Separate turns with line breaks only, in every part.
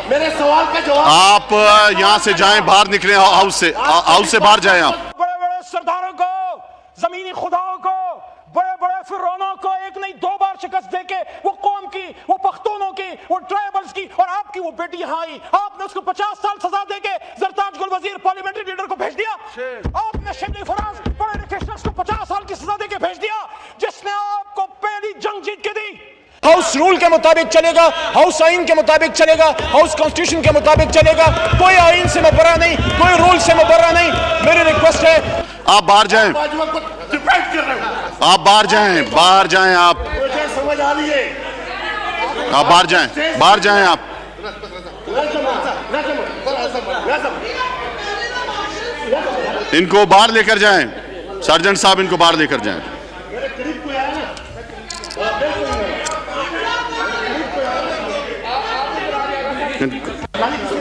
मेरे सवाल का जवाब।
आप यहाँ से जाएं, बाहर निकलें, हाउस से बाहर जाएं आप।
बड़े बड़े सरदारों को, जमीनी खुदाओं को, बड़े बड़े फिरौनों को एक नहीं दो बार शिकस्त देके वो कौम की, वो पख्तूनों की, वो ट्राइबल्स की और आपकी वो बेटी यहाँ आई, आपने उसको 50 साल सजा देके जरताज गुल वजीर पार्लियामेंट्री लीडर को भेज दिया। आपने शिबली फराज पढ़े लिखे शख्स को 50 साल की सजा देके भेज दिया, जिसने आपको पहली जंग जीत के दी। हाउस रूल के मुताबिक चलेगा, हाउस आइन के मुताबिक चलेगा, हाउस कॉन्स्टिट्यूशन के मुताबिक चलेगा, कोई आइन से मुबर्रा नहीं, कोई रूल से मुबर्रा नहीं। मेरी रिक्वेस्ट है
आप बाहर जाएं,
बाजवा को डिफेंड कर रहे हो।
आप बाहर जाएं आप,
मुझे समझ आ रही है।
आप बाहर जाएं आप। इनको बाहर लेकर जाएं, सर्जेंट साहब इनको बाहर लेकर जाएं।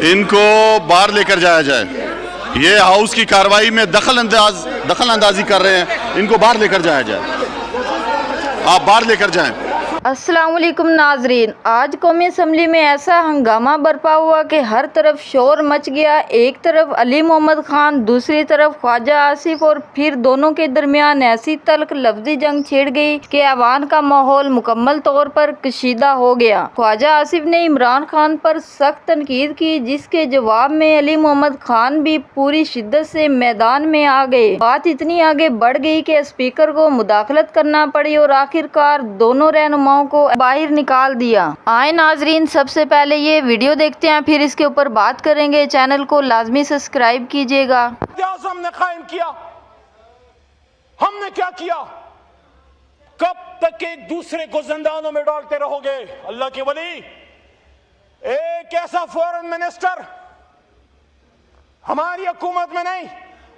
इनको बाहर लेकर जाया जाए। ये हाउस की कार्रवाई में दखल अंदाजी कर रहे हैं, इनको बाहर लेकर जाया जाए। आप बाहर लेकर जाएं।
अस्सलाम वालेकुम नाजरीन, आज कौमी असम्बली में ऐसा हंगामा बरपा हुआ कि हर तरफ शोर मच गया। एक तरफ अली मोहम्मद खान, दूसरी तरफ ख्वाजा आसिफ और फिर दोनों के दरमियान ऐसी तल्ख लफ्जी जंग छिड़ गई कि ऐवान का माहौल मुकम्मल तौर पर कशीदा हो गया। ख्वाजा आसिफ ने इमरान खान पर सख्त तनकीद की, जिसके जवाब में अली मोहम्मद खान भी पूरी शिद्दत से मैदान में आ गए। बात इतनी आगे बढ़ गई कि स्पीकर को मुदाखलत करना पड़ी और आखिरकार दोनों रहनुमाओं को बाहर निकाल दिया। आए नाजरीन, सबसे पहले ये वीडियो देखते हैं, फिर इसके ऊपर बात करेंगे। चैनल को लाजमी सब्सक्राइब कीजिएगा।
हमने कायम किया, हमने क्या किया? कब तक एक दूसरे को जिंदानों में डालते रहोगे? अल्लाह के वली, एक ऐसा फॉरेन मिनिस्टर हमारी हुकूमत में नहीं,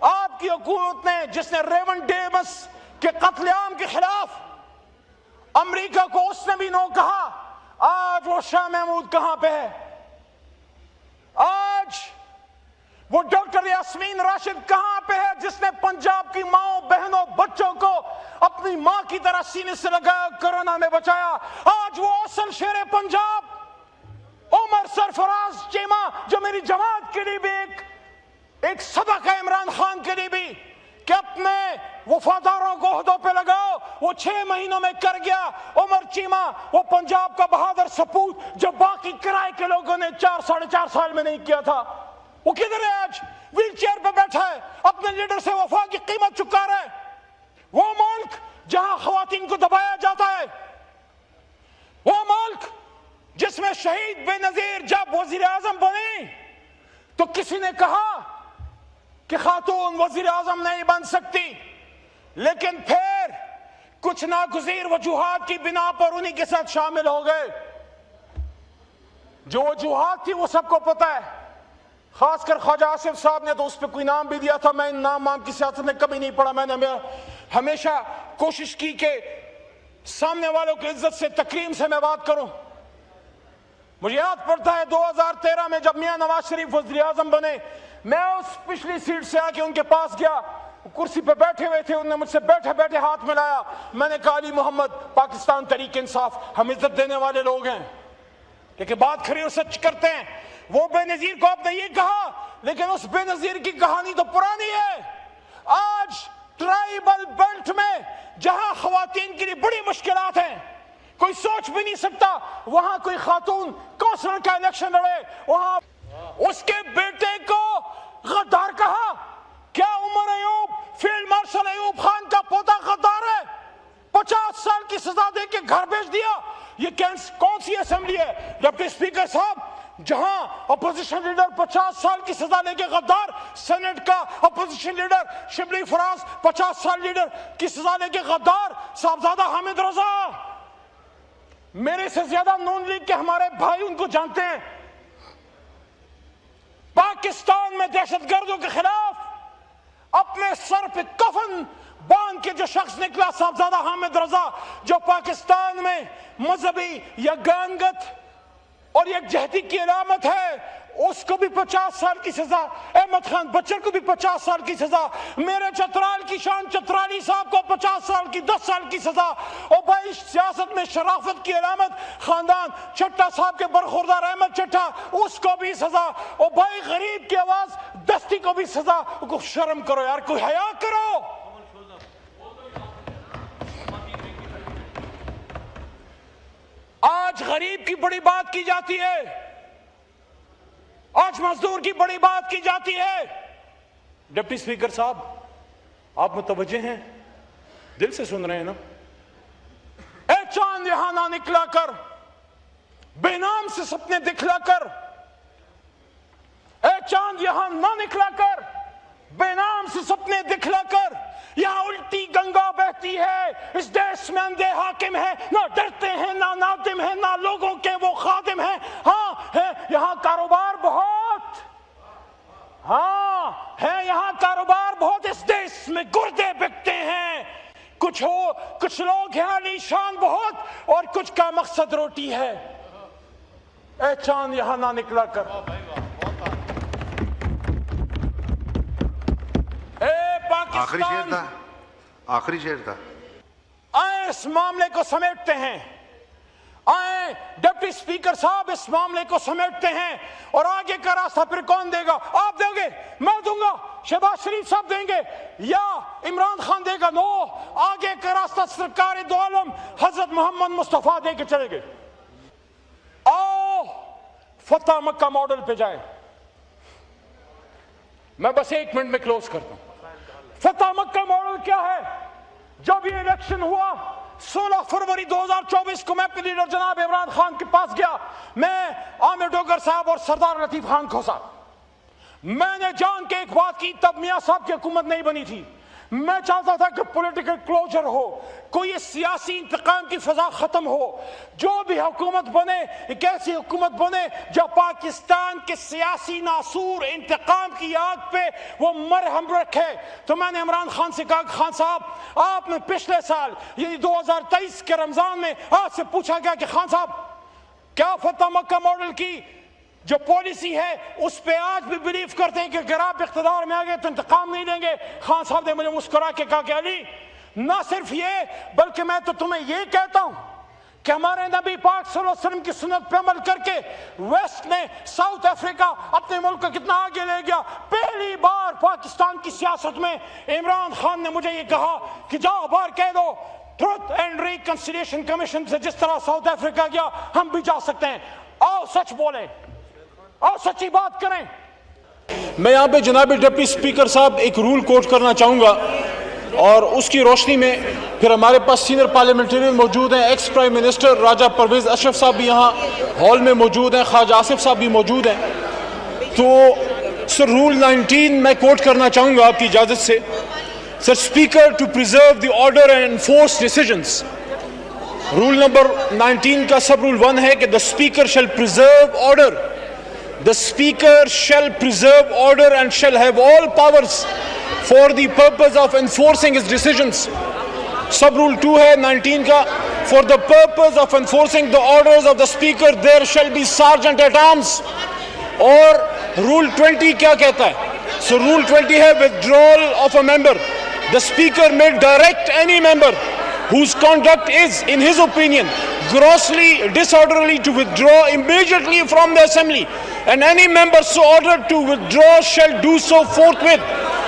आपकी हुकूमत ने, जिसने रेवन डेमस के कत्लेआम के खिलाफ अमेरिका को उसने भी नो कहा, आज वो शाह महमूद कहां पे है? आज वो डॉक्टर यास्मीन राशिद कहां पे है, जिसने पंजाब की माओ बहनों बच्चों को अपनी मां की तरह सीने से लगाया, कोरोना में बचाया? आज वो असल शेर पंजाब उमर सरफराज चीमा, जो मेरी जमात के लिए भी एक सदका इमरान खान के लिए भी कि अपने वफादारों को ओहदों पे लगाओ, वो 6 महीनों में कर गया। उमर चीमा वो पंजाब का बहादुर सपूत, जो बाकी किराए के लोगों ने 4 साढ़े 4 साल में नहीं किया था, वो किधर है? आज व्हील चेयर पे बैठा है, अपने लीडर से वफा की कीमत चुका रहा है। वो मुल्क जहां खवातीन को दबाया जाता है, वो मुल्क जिसमें शहीद बेनजीर जब वजीर आजम बने तो किसी ने कहा कि खातून वजीर आजम नहीं बन सकती, लेकिन फिर कुछ नागुज़ीर वजूहात की बिना पर उन्हीं के साथ शामिल हो गए। जो वजूहात थी वो सबको पता है, खासकर ख्वाजा आसिफ साहब ने तो उस पर कोई नाम भी दिया था। मैं नाम की सियासत में कभी नहीं पढ़ा। मैंने हमेशा कोशिश की कि सामने वालों की इज्जत से, तकरीम से मैं बात करूं। मुझे याद पड़ता है 2013 में जब मियां नवाज शरीफ वज़ीर आज़म बने, मैं उस पिछली सीट से आके उनके पास गया, कुर्सी पे बैठे हुए थे, उन्होंने मुझसे बैठे बैठे हाथ मिलाया। मैंने कहा अली मोहम्मद, पाकिस्तान तहरीक इंसाफ, हम इज्जत देने वाले लोग हैं, लेकिन बात खरी और सच करते हैं। वो बेनजीर को आपने ये कहा, लेकिन उस बेनजीर की कहानी तो पुरानी है। आज ट्राइबल बेल्ट में जहां खवातीन के लिए बड़ी मुश्किलात हैं, कोई सोच भी नहीं सकता वहां कोई खातून कौंसलर का इलेक्शन लड़े, वहां उसके बेटे को गद्दार कहा। क्या उमर अयूब, फील्ड मार्शल अयूब खान का पोता गद्दार है? 50 साल की सजा दे के घर भेज दिया। ये कौन सी असेंबली है डिप्टी स्पीकर साहब, जहां अपोजिशन लीडर 50 साल की सजा लेके गद्दार, सेनेट का अपोजिशन लीडर शिबली फराज 50 साल लीडर की सजा लेके गद्दार, साहबजादा हामिद रजा, मेरे से ज्यादा नून लीग के हमारे भाई उनको जानते हैं। पाकिस्तान में दहशतगर्दों के खिलाफ अपने सर पे कफन बांध के जो शख्स निकला, साहबजादा हामिद रजा, जो पाकिस्तान में मजहबी यगानगत और यकजहती की अलामत है, उसको भी 50 साल की सजा, अहमद खान बच्चर को भी 50 साल की सजा, मेरे चतराल की शान चतराली साहब को 50 साल की 10 साल की सजा। और भाई सियासत में शराफत की अलामत खानदान चट्टा साहब के बरखुरदार अहमद चट्टा, उसको भी सजा। और भाई गरीब की आवाज दस्ती को भी सजा। को शर्म करो यार, कोई हया करो। आज गरीब की बड़ी बात की जाती है, आज मजदूर की बड़ी बात की जाती है। डिप्टी स्पीकर साहब, आप मुतवज्जे हैं, दिल से सुन रहे हैं ना? ए चांद यहां ना निकला कर, बेनाम से सपने दिखला कर। ए चांद यहां ना निकला कर, बेनाम से सपने दिखला कर। यहां उल्टी गंगा बहती है, इस देश में अंधे हाकिम है, ना डरते हैं ना नादिम है, ना लोगों के वो खादिम है। हाँ है यहां कारोबार बहुत, हाँ है यहां कारोबार बहुत। इस देश में गुर्दे बिकते हैं। कुछ लोग हैं आलीशान बहुत, और कुछ का मकसद रोटी है। ए चांद यहां ना निकला कर।
आखिरी शेर था, आखिरी शेर था।
आए इस मामले को समेटते हैं, आए डिप्टी स्पीकर साहब इस मामले को समेटते हैं। और आगे का रास्ता फिर कौन देगा? आप दोगे, मैं दूंगा, शहबाज शरीफ साहब देंगे, या इमरान खान देगा? नो, आगे का रास्ता सरकार दो आलम हजरत मोहम्मद मुस्तफा दे के चले गए। आओ फतेह मक्का मॉडल पे जाए। मैं बस 1 मिनट में क्लोज करता हूं। फतेह मक्का मॉडल क्या है? जब ये इलेक्शन हुआ 16 फरवरी 2024 को मैं अपने लीडर जनाब इमरान खान के पास गया, मैं आमिर डोगर साहब और सरदार लतीफ खान खोसा। मैंने जान के एक बात की, तब मियां साहब की हुकूमत नहीं बनी थी। मैं चाहता था कि पॉलिटिकल क्लोजर हो, कोई सियासी इंतकाम की फजा खत्म हो। जो भी हुकूमत बने, एक ऐसी हुकूमत बने जो पाकिस्तान के सियासी नासूर इंतकाम की आग पे वो मरहम रखे। तो मैंने इमरान खान से कहा, खान साहब आपने पिछले साल यानी 2023 के रमजान में आपसे पूछा गया कि खान साहब क्या फतेह मक्का मॉडल की जो पॉलिसी है उस पे आज भी बिलीव करते हैं कि अगर आप इख्तिदार में आ गए तो इंतकाम नहीं लेंगे? खान साहब ने मुझे मुस्कुरा के कहा कि अली, ना सिर्फ ये बल्कि मैं तो तुम्हें ये कहता हूं कि हमारे नबी पाक सल्लल्लाहु अलैहि वसल्लम की सुन्नत पे अमल करके वेस्ट ने साउथ अफ्रीका अपने मुल्क को कितना आगे ले गया। पहली बार पाकिस्तान की सियासत में इमरान खान ने मुझे ये कहा कि जाओ बाहर कह दो ट्रुथ एंड रिकंसिलिएशन कमीशन से जिस तरह साउथ अफ्रीका गया हम भी जा सकते हैं। आओ सच बोले और सच्ची बात करें। मैं यहाँ पे जनाब डिप्टी स्पीकर साहब एक रूल कोट करना चाहूँगा, और उसकी रोशनी में फिर हमारे पास सीनियर पार्लियामेंटेरियन मौजूद हैं, एक्स प्राइम मिनिस्टर राजा परवेज अशरफ साहब भी यहाँ हॉल में मौजूद हैं, ख्वाजा आसिफ साहब भी मौजूद हैं। तो सर रूल 19 मैं कोट करना चाहूँगा आपकी इजाज़त से। Sir, speaker to preserve the order and enforce decisions. Rule number 19 का सब रूल 1 है कि the speaker shall preserve order. The speaker shall preserve order and shall have all powers for the purpose of enforcing his decisions. Sub rule 2 है 19 का, for the purpose of enforcing the orders of the speaker there shall be sergeant at arms. और rule 20 क्या कहता है? So rule 20 है withdrawal of a member. The speaker may direct any member whose conduct is, in his opinion, grossly disorderly to withdraw immediately from the assembly, and any member so ordered to withdraw shall do so forthwith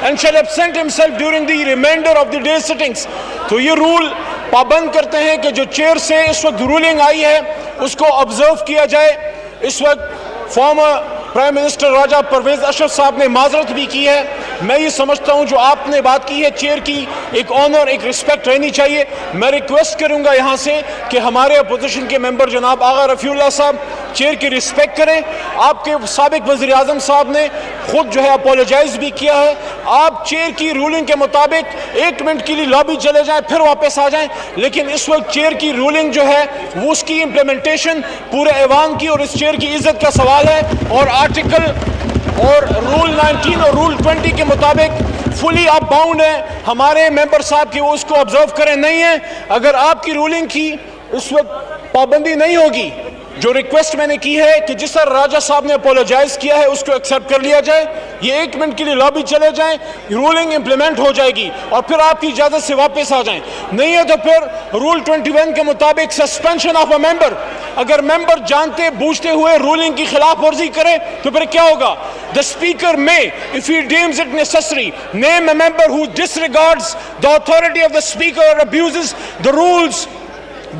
and shall absent himself during the remainder of the day's sittings. तो ये rule पाबंद करते हैं कि जो chair से इस वक्त रूलिंग आई है उसको ऑब्जर्व किया जाए। इस वक्त फॉर्मर प्राइम मिनिस्टर राजा परवेज अशरफ साहब ने माजरत भी की है। मैं ये समझता हूँ जो आपने बात की है चेयर की एक ऑनर, एक रिस्पेक्ट रहनी चाहिए। मैं रिक्वेस्ट करूँगा यहाँ से कि हमारे अपोजिशन के मेंबर जनाब आगा रफ़ीउल्लाह साहब चेयर की रिस्पेक्ट करें। आपके साबिक वज़ीर आज़म साहब ने खुद जो है अपोलोजाइज भी किया है। आप चेयर की रूलिंग के मुताबिक 1 मिनट के लिए लॉबी चले जाएं फिर वापस आ जाएं, लेकिन इस वक्त चेयर की रूलिंग जो है वो उसकी इम्प्लीमेंटेशन पूरे ऐवान की और इस चेयर की इज्जत का सवाल है। और आर्टिकल और रूल 19 और रूल 20 के मुताबिक फुली आप बाउंड हैं हमारे मेंबर साहब की, वो उसको ऑब्जर्व करें। नहीं है अगर आपकी रूलिंग की इस वक्त पाबंदी नहीं होगी जो रिक्वेस्ट मैंने की है कि जिस तरह राजा साहब ने अपोलोजाइज किया है उसको एक्सेप्ट कर लिया जाए, ये 1 मिनट के लिए लॉबी चले जाएं, रूलिंग इंप्लीमेंट हो जाएगी और फिर आपकी इजाजत से वापस आ जाएं। नहीं है तो फिर रूल 21 के मुताबिक सस्पेंशन ऑफ अ मेंबर। अगर मेंबर जानते बूझते हुए रूलिंग की खिलाफ वर्जी करे तो फिर क्या होगा? The speaker may, if he deems it necessary, name a member who डिसरिगार्ड्स the authority of the speaker और abuses the rules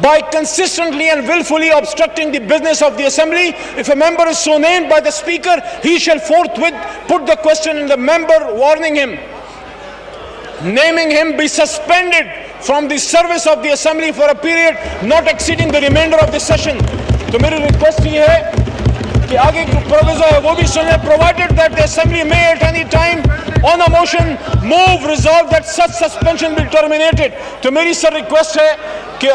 by consistently and willfully obstructing the business of the assembly. If a member is so named by the speaker, he shall forthwith put the question in the member, warning him, naming him be suspended from the service of the assembly for a period not exceeding the remainder of the session. तो मेरी request ये है कि आगे जो proviso है वो भी सुन लें, provided that the assembly may at any time on a motion move resolve that such suspension be terminated. तो मेरी सर रिक्वेस्ट है कि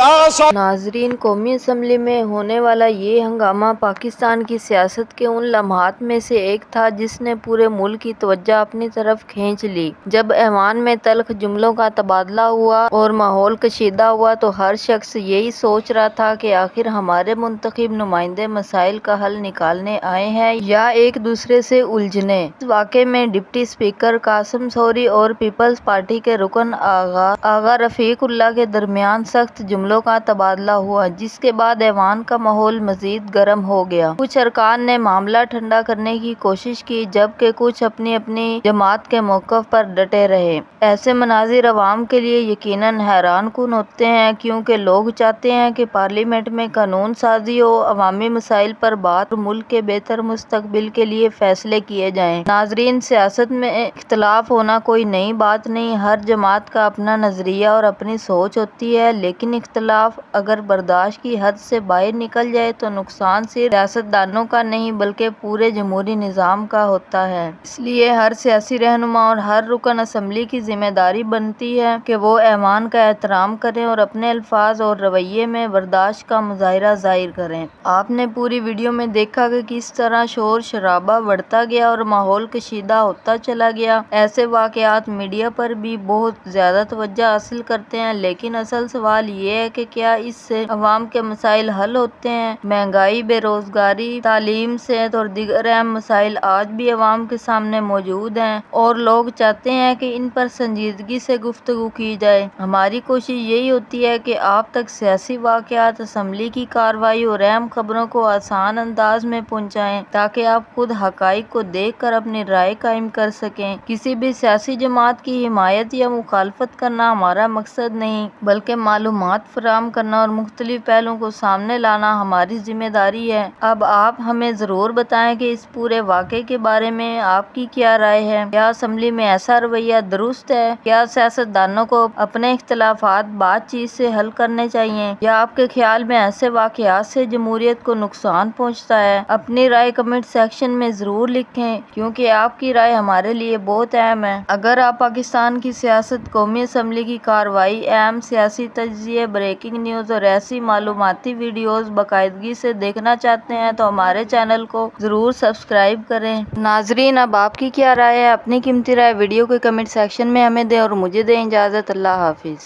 नाजरीन, कौमी असम्बली में होने वाला ये हंगामा पाकिस्तान की सियासत के उन लम्हात में से एक था जिसने पूरे मुल्क की तवज्जो अपनी तरफ खींच ली। जब ऐवान में तल्ख जुमलों का तबादला हुआ और माहौल कशीदा हुआ तो हर शख्स यही सोच रहा था कि आखिर हमारे मुंतखब नुमाइंदे मसाइल का हल निकालने आए हैं या एक दूसरे से उलझने। इस वाक़े में डिप्टी स्पीकर कासिम सौरी और पीपल्स पार्टी के रुकन आगा रफीकुल्लाह के दरमियान सख्त जुमलों का तबादला हुआ, जिसके बाद ऐवान का माहौल मजीद गर्म हो गया। कुछ अरकान ने मामला ठंडा करने की कोशिश की जबकि कुछ अपनी अपनी जमात के मौक़िफ़ पर डटे रहे। ऐसे मनाजिर अवाम के लिए यकीनन हैरान कुन होते हैं, क्योंकि लोग चाहते हैं कि पार्लियामेंट में कानून साजी हो, अवामी मसाइल पर बात और मुल्क के बेहतर मुस्तकबिल के लिए फैसले किए जाएं। नाजरीन, सियासत में इख्तलाफ होना कोई नई बात नहीं। हर जमात का अपना नजरिया और अपनी सोच होती है, लेकिन इख्तलाफ अगर बर्दाश्त की हद से बाहर निकल जाए तो नुकसान सिर्फ सियासतदानों का नहीं बल्कि पूरे जमहूरी निज़ाम का होता है। इसलिए हर सियासी रहनुमा और हर रुकन असम्बली की जिम्मेदारी बनती है कि वो ऐवान का एहतराम करें और अपने अल्फाज और रवैये में बर्दाश्त का मुजाहिरा जाहिर करें। आपने पूरी वीडियो में देखा कि किस तरह शोर शराबा बढ़ता गया और माहौल कशीदा होता चला गया। ऐसे वाक़यात मीडिया पर भी बहुत ज़्यादा तवज्जो हासिल करते हैं, लेकिन असल सवाल ये है कि क्या इससे अवाम के मसाइल हल होते हैं? महंगाई, बेरोजगारी, तालीम, सेहत और दीगर अहम मसाइल आज भी अवाम के सामने मौजूद हैं और लोग चाहते हैं कि इन पर संजीदगी से गुफ्तगू की जाए। हमारी कोशिश यही होती है कि आप तक सियासी वाक़यात, असम्बली की कार्रवाई और अहम खबरों को आसान अंदाज में पहुँचाएँ ताकि आप खुद हक़ाइक़ को देख कर अपनी राय कायम कर सकें। किसी भी सियासी जमात की हिमायत या मुखालफत करना हमारा मकसद नहीं, बल्कि मालूमात फराहम करना और मुख्तलिफ पहलुओं को सामने लाना हमारी जिम्मेदारी है। अब आप हमें ज़रूर बताएं कि इस पूरे वाक़े के बारे में आपकी क्या राय है। क्या असम्बली में ऐसा रवैया दुरुस्त है? क्या सियासतदानों को अपने इख्तलाफात बातचीत से हल करने चाहिए या आपके ख्याल में ऐसे वाक़यात से जमहूरियत को नुकसान पहुँचता है? अपनी राय कमेंट सेक्शन में ज़रूर लिखें, क्योंकि आपकी राय हमारे लिए बहुत अहम है। अगर आप पाकिस्तान की सियासत, कौमी असम्बली की कार्रवाई, अहम सियासी तज्ज़िये, ब्रेकिंग न्यूज़ और ऐसी मालूमाती वीडियोस बाकायदगी से देखना चाहते हैं तो हमारे चैनल को ज़रूर सब्सक्राइब करें। नाजरीन, अब आपकी क्या राय है? अपनी कीमती राय वीडियो के कमेंट सेक्शन में हमें दें और मुझे दें इजाज़त। अल्लाह हाफिज़।